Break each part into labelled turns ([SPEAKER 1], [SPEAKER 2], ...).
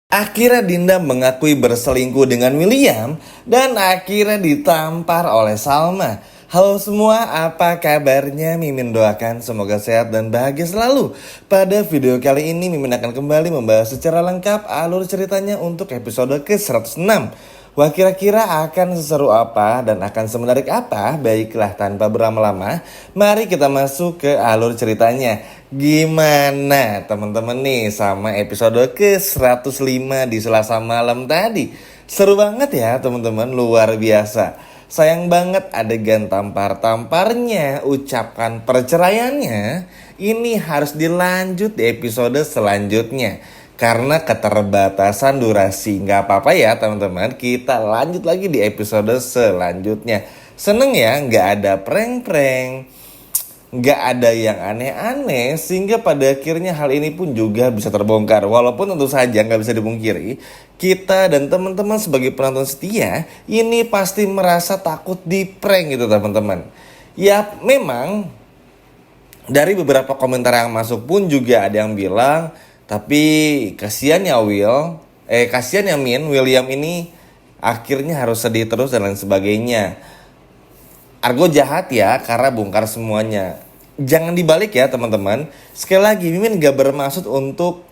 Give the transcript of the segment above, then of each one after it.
[SPEAKER 1] Akhirnya Dinda mengakui berselingkuh dengan William dan akhirnya ditampar oleh Salma. Halo semua, apa kabarnya? Mimin doakan semoga sehat dan bahagia selalu. Pada video kali ini Mimin akan kembali membahas secara lengkap alur ceritanya untuk episode ke-106. Wah, kira-kira akan seseru apa dan akan semenarik apa? Baiklah, tanpa berlama-lama, mari kita masuk ke alur ceritanya. Gimana teman-teman nih sama episode ke-105 di Selasa malam tadi? Seru banget ya teman-teman, luar biasa. Sayang banget adegan tampar-tamparnya, ucapkan perceraiannya. Ini harus dilanjut di episode selanjutnya. Karena keterbatasan durasi. Nggak apa-apa ya teman-teman, kita lanjut lagi di episode selanjutnya. Seneng ya, nggak ada prank-prank, nggak ada yang aneh-aneh, sehingga pada akhirnya hal ini pun juga bisa terbongkar. Walaupun tentu saja nggak bisa dipungkiri, kita dan teman-teman sebagai penonton setia ini pasti merasa takut di prank gitu teman-teman. Ya memang dari beberapa komentar yang masuk pun juga ada yang bilang, tapi kasihan ya kasihan ya William ini akhirnya harus sedih terus dan lain sebagainya. Argo jahat ya karena bongkar semuanya. Jangan dibalik ya teman-teman. Sekali lagi Mimin gak bermaksud untuk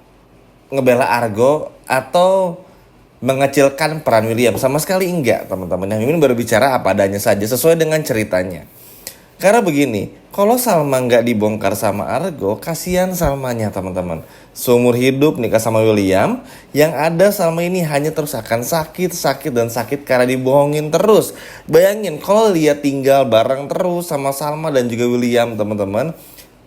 [SPEAKER 1] ngebela Argo atau mengecilkan peran William. Sama sekali enggak teman-teman. Yang Mimin berbicara apa adanya saja sesuai dengan ceritanya. Karena begini, kalau Salma nggak dibongkar sama Argo, kasihan Salmanya teman-teman. Seumur hidup nikah sama William, yang ada Salma ini hanya terus akan sakit karena dibohongin terus. Bayangin kalau lihat tinggal bareng terus sama Salma dan juga William teman-teman,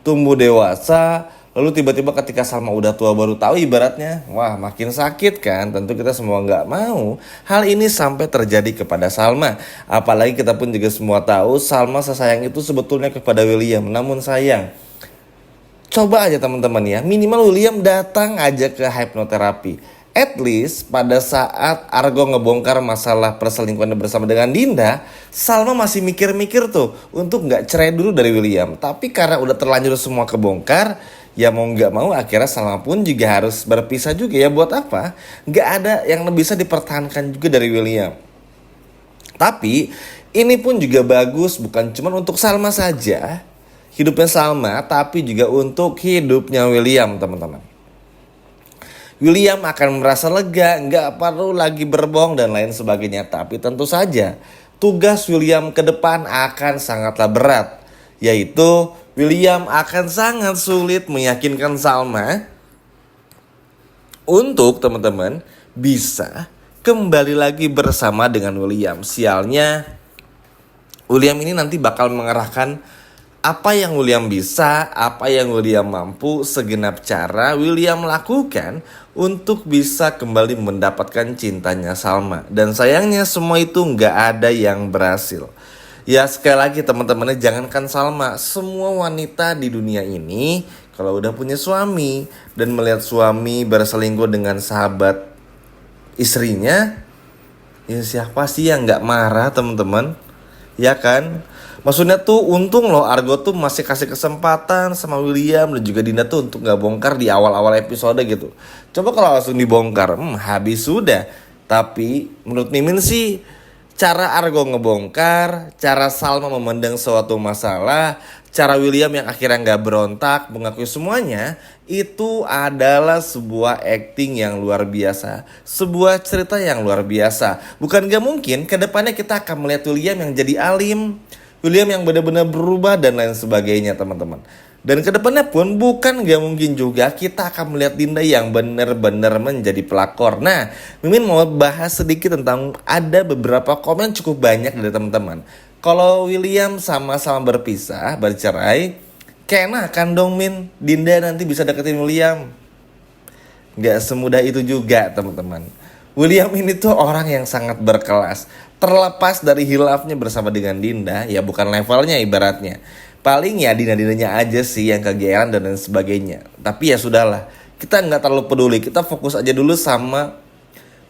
[SPEAKER 1] tumbuh dewasa, lalu tiba-tiba ketika Salma udah tua baru tahu ibaratnya, wah makin sakit kan. Tentu kita semua nggak mau hal ini sampai terjadi kepada Salma. Apalagi kita pun juga semua tahu Salma sesayang itu sebetulnya kepada William. Namun sayang, coba aja teman-teman ya, minimal William datang aja ke hipnoterapi. At least pada saat Argo ngebongkar masalah perselingkuhan bersama dengan Dinda, Salma masih mikir-mikir tuh untuk nggak cerai dulu dari William. Tapi karena udah terlanjur semua kebongkar, ya mau nggak mau akhirnya Salma pun juga harus berpisah juga ya. Buat apa? Nggak ada yang bisa dipertahankan juga dari William. Tapi ini pun juga bagus bukan cuma untuk Salma saja, hidupnya Salma, tapi juga untuk hidupnya William teman-teman. William akan merasa lega, nggak perlu lagi berbohong dan lain sebagainya. Tapi tentu saja tugas William ke depan akan sangatlah berat, yaitu William akan sangat sulit meyakinkan Salma untuk teman-teman bisa kembali lagi bersama dengan William. Sialnya William ini nanti bakal mengerahkan apa yang William bisa, apa yang William mampu, segenap cara William lakukan untuk bisa kembali mendapatkan cintanya Salma. Dan sayangnya semua itu nggak ada yang berhasil. Ya sekali lagi teman-temannya, jangankan Salma, semua wanita di dunia ini kalau udah punya suami dan melihat suami berselingkuh dengan sahabat istrinya, ya siapa sih yang nggak marah teman-teman? Ya kan? Maksudnya tuh untung loh Argo tuh masih kasih kesempatan sama William dan juga Dinda tuh untuk gak bongkar di awal-awal episode gitu. Coba kalau langsung dibongkar, habis sudah. Tapi menurut Mimin sih cara Argo ngebongkar, cara Salma memandang suatu masalah, cara William yang akhirnya gak berontak mengakui semuanya, itu adalah sebuah acting yang luar biasa, sebuah cerita yang luar biasa. Bukan gak mungkin kedepannya kita akan melihat William yang jadi alim, William yang benar-benar berubah dan lain sebagainya teman-teman. Dan kedepannya pun bukan gak mungkin juga kita akan melihat Dinda yang benar-benar menjadi pelakor. Nah, Mimin mau bahas sedikit tentang ada beberapa komen cukup banyak dari teman-teman. Kalau William sama-sama berpisah, bercerai, kayaknya kan dong Min, Dinda nanti bisa deketin William. Gak semudah itu juga teman-teman. William ini tuh orang yang sangat berkelas. Terlepas dari hilafnya bersama dengan Dinda, ya bukan levelnya ibaratnya. Paling ya Dinda-Dindanya aja sih yang kegeeran dan lain sebagainya. Tapi ya sudahlah, kita nggak terlalu peduli. Kita fokus aja dulu sama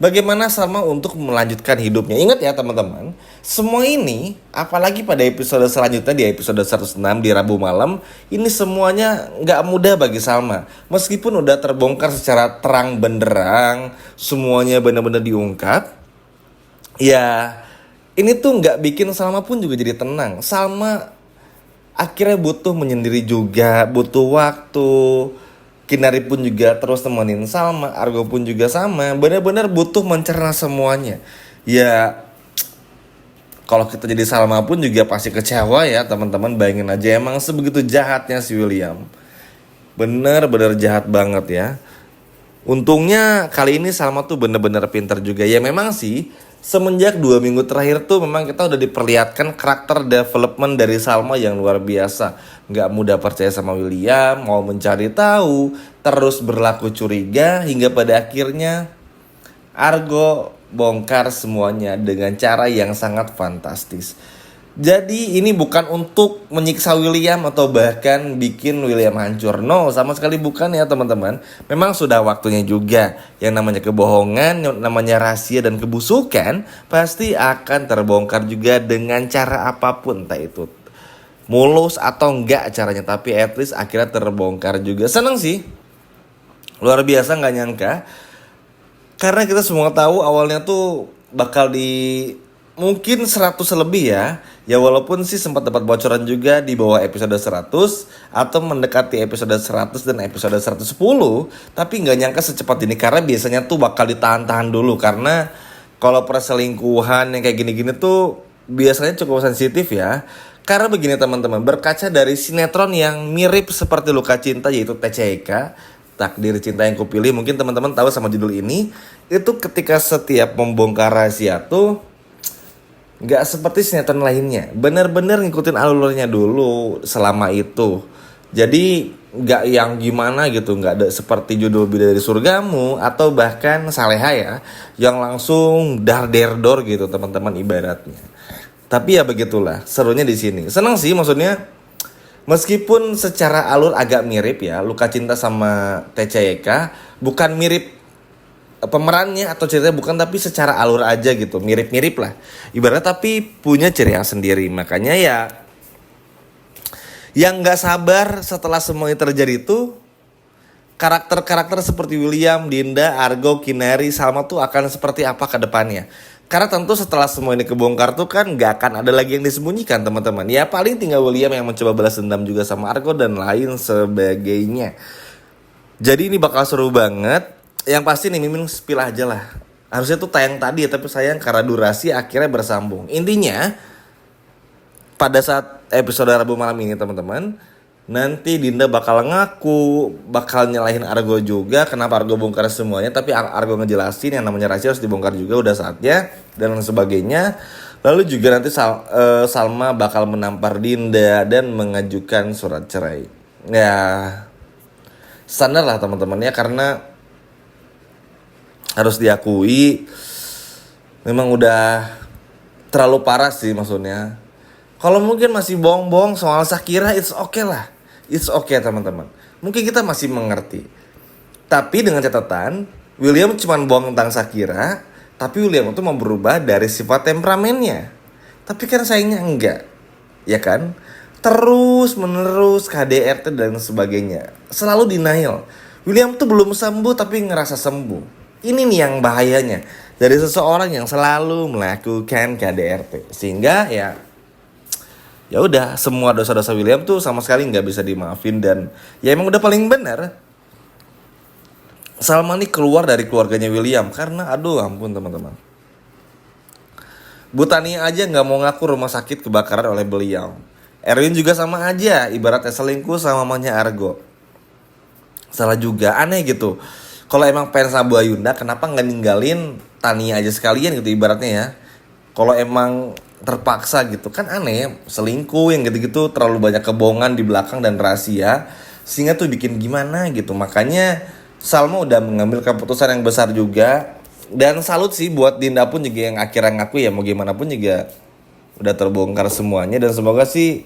[SPEAKER 1] bagaimana Salma untuk melanjutkan hidupnya. Ingat ya teman-teman, semua ini apalagi pada episode selanjutnya di episode 106 di Rabu malam, ini semuanya nggak mudah bagi Salma. Meskipun udah terbongkar secara terang benderang, semuanya benar-benar diungkap, ya ini tuh nggak bikin Salma pun juga jadi tenang. Salma akhirnya butuh menyendiri juga, butuh waktu. Kinari pun juga terus temenin Salma, Argo pun juga sama. Benar-benar butuh mencerna semuanya. Ya, kalau kita jadi Salma pun juga pasti kecewa ya teman-teman. Bayangin aja emang sebegitu jahatnya si William. Bener-bener jahat banget ya. Untungnya kali ini Salma tuh bener-bener pintar juga. Ya memang sih, semenjak 2 minggu terakhir tuh memang kita udah diperlihatkan karakter development dari Salma yang luar biasa. Gak mudah percaya sama William, mau mencari tahu, terus berlaku curiga, hingga pada akhirnya Argo bongkar semuanya dengan cara yang sangat fantastis. Jadi ini bukan untuk menyiksa William atau bahkan bikin William hancur. No, sama sekali bukan ya teman-teman. Memang sudah waktunya juga. Yang namanya kebohongan, yang namanya rahasia dan kebusukan pasti akan terbongkar juga dengan cara apapun. Entah itu mulus atau enggak caranya, tapi at least akhirnya terbongkar juga. Seneng sih. Luar biasa, gak nyangka. Karena kita semua tahu awalnya tuh bakal di mungkin 100 lebih ya. Ya walaupun sih sempat dapat bocoran juga di bawah episode 100 atau mendekati episode 100 dan episode 110, tapi nggak nyangka secepat ini karena biasanya tuh bakal ditahan-tahan dulu karena kalau perselingkuhan yang kayak gini-gini tuh biasanya cukup sensitif ya. Karena begini teman-teman, berkaca dari sinetron yang mirip seperti Luka Cinta yaitu TCK, Takdir Cinta Yang Kupilih, mungkin teman-teman tahu sama judul ini. Itu ketika setiap membongkar rahasia tuh gak seperti sinetron lainnya, bener-bener ngikutin alurnya dulu selama itu. Jadi gak yang gimana gitu, gak ada seperti judul Bidadari Surgamu atau bahkan Saleha ya, yang langsung dar-der-dor gitu teman-teman ibaratnya. Tapi ya begitulah, serunya di sini. Senang sih maksudnya, meskipun secara alur agak mirip ya, Luka Cinta sama TCK, bukan mirip pemerannya atau ceritanya bukan, tapi secara alur aja gitu, mirip-mirip lah ibaratnya, tapi punya ciri yang sendiri. Makanya ya yang gak sabar setelah semuanya terjadi itu karakter-karakter seperti William, Dinda, Argo, Kinari, Salma tuh akan seperti apa ke depannya. Karena tentu setelah semua ini kebongkar tuh kan gak akan ada lagi yang disembunyikan teman-teman. Ya paling tinggal William yang mencoba balas dendam juga sama Argo dan lain sebagainya. Jadi ini bakal seru banget. Yang pasti nih Mimin spill aja lah. Harusnya tuh tayang tadi ya, tapi sayang karena durasi akhirnya bersambung. Intinya pada saat episode Rabu malam ini teman-teman, nanti Dinda bakal ngaku, bakal nyalahin Argo juga kenapa Argo bongkar semuanya. Tapi Argo ngejelasin yang namanya rahasia harus dibongkar juga, udah saatnya dan sebagainya. Lalu juga nanti Salma bakal menampar Dinda dan mengajukan surat cerai. Ya standar lah teman-teman ya, karena harus diakui memang udah terlalu parah sih maksudnya. Kalau mungkin masih bohong-bohong soal Shakira, it's okay lah. It's okay teman-teman. Mungkin kita masih mengerti. Tapi dengan catatan, William cuma bohong tentang Shakira, tapi William itu mau berubah dari sifat temperamennya. Tapi kan sayangnya enggak. Ya kan? Terus menerus KDRT dan sebagainya. Selalu denial. William tuh belum sembuh tapi ngerasa sembuh. Ini nih yang bahayanya dari seseorang yang selalu melakukan KDRT. Sehingga ya udah semua dosa-dosa William tuh sama sekali nggak bisa dimaafin. Dan ya emang udah paling benar Salma nih keluar dari keluarganya William. Karena aduh ampun teman-teman, Bu Tania aja nggak mau ngaku rumah sakit kebakaran oleh beliau. Erwin juga sama aja, ibaratnya selingkuh sama mamanya Argo. Salah juga, aneh gitu. Kalau emang fans Abu Ayunda, kenapa nggak ninggalin Tania aja sekalian gitu ibaratnya ya. Kalau emang terpaksa gitu kan aneh, selingkuh yang gitu-gitu, terlalu banyak kebohongan di belakang dan rahasia, sehingga tuh bikin gimana gitu. Makanya Salma udah mengambil keputusan yang besar juga. Dan salut sih buat Dinda pun juga yang akhirnya ngaku ya, mau gimana pun juga udah terbongkar semuanya. Dan semoga sih,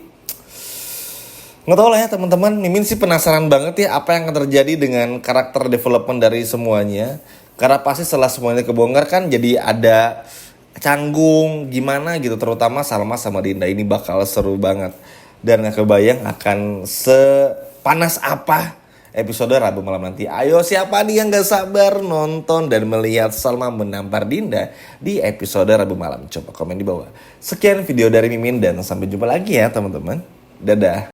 [SPEAKER 1] nggak tahu lah ya teman-teman, Mimin sih penasaran banget ya apa yang akan terjadi dengan karakter development dari semuanya. Karena pasti setelah semuanya kebongkar kan jadi ada canggung gimana gitu, terutama Salma sama Dinda ini bakal seru banget. Dan gak kebayang akan sepanas apa episode Rabu malam nanti. Ayo siapa nih yang gak sabar nonton dan melihat Salma menampar Dinda di episode Rabu malam? Coba komen di bawah. Sekian video dari Mimin dan sampai jumpa lagi ya teman-teman. Dadah.